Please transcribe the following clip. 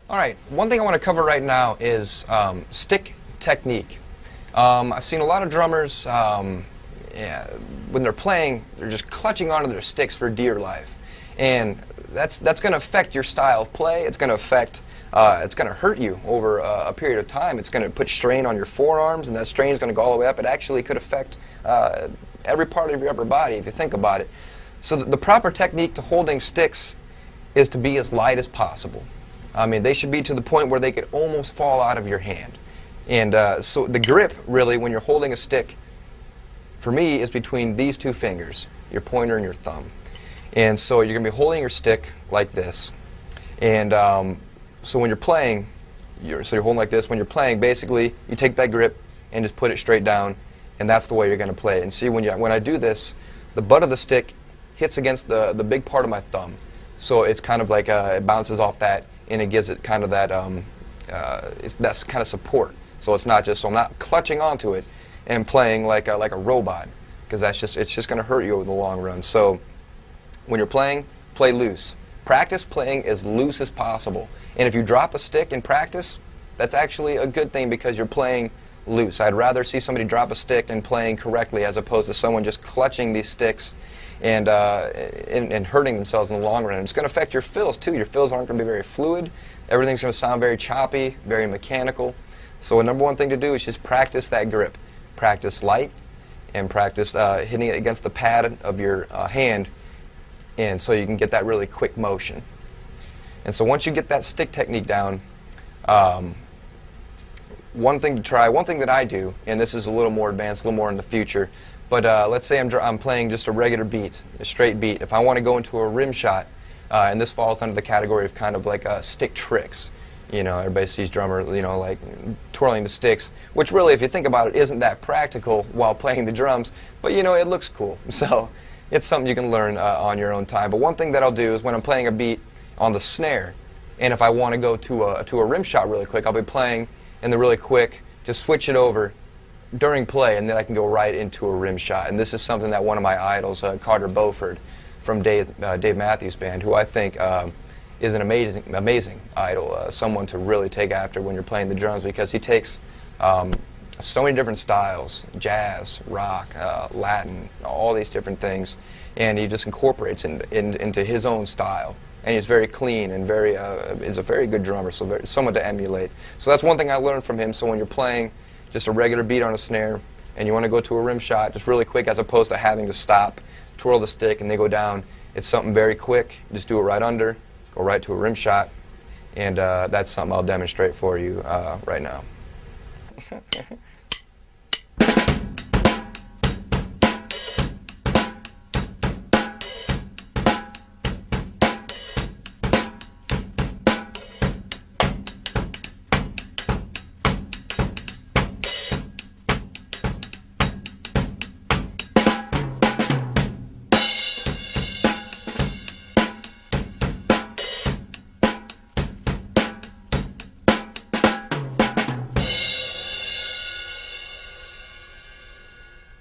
All right, one thing I want to cover right now is stick technique. I've seen a lot of drummers, yeah, when they're playing, they're just clutching onto their sticks for dear life. And that's going to affect your style of play. It's going to affect, it's going to hurt you over a period of time. It's going to put strain on your forearms, and that strain is going to go all the way up. It actually could affect every part of your upper body if you think about it. So the proper technique to holding sticks is to be as light as possible. I mean, they should be to the point where they could almost fall out of your hand. And so the grip, really, when you're holding a stick, for me, is between these two fingers, your pointer and your thumb. And so you're going to be holding your stick like this. And so when you're playing, you're holding like this. When you're playing, basically, you take that grip and just put it straight down, and that's the way you're going to play it. And see, when I do this, the butt of the stick hits against the big part of my thumb. So it's kind of like it bounces off that, and it gives it kind of that that's kind of support. So it's not just, so I'm not clutching onto it and playing like a robot, because it's just going to hurt you over the long run. So when you're playing, play loose. Practice playing as loose as possible. And if you drop a stick in practice, that's actually a good thing because you're playing loose. I'd rather see somebody drop a stick and playing correctly as opposed to someone just clutching these sticks and hurting themselves in the long run. And it's going to affect your fills too. Your fills aren't going to be very fluid. Everything's going to sound very choppy, very mechanical. So the number one thing to do is just practice that grip. Practice light and practice hitting it against the pad of your hand, and so you can get that really quick motion. And so once you get that stick technique down, one thing to try, one thing that I do, and this is a little more advanced, a little more in the future, but let's say I'm playing just a regular beat, a straight beat. If I want to go into a rim shot, and this falls under the category of kind of like stick tricks. You know, everybody sees drummers, you know, like twirling the sticks, which really, if you think about it, isn't that practical while playing the drums, but you know, it looks cool. So it's something you can learn on your own time. But one thing that I'll do is when I'm playing a beat on the snare, and if I want to go to a rim shot really quick, I'll be playing and then really quick, just switch it over during play, and then I can go right into a rim shot. And this is something that one of my idols, Carter Beauford from Dave Matthews Band, who I think is an amazing idol, someone to really take after when you're playing the drums, because he takes so many different styles, jazz, rock, Latin, all these different things, and he just incorporates into his own style. And he's very clean and is a very good drummer, so someone to emulate. So that's one thing I learned from him. So when you're playing just a regular beat on a snare and you want to go to a rim shot just really quick, as opposed to having to stop, twirl the stick, and they go down, it's something very quick. Just do it right under, go right to a rim shot, and that's something I'll demonstrate for you right now.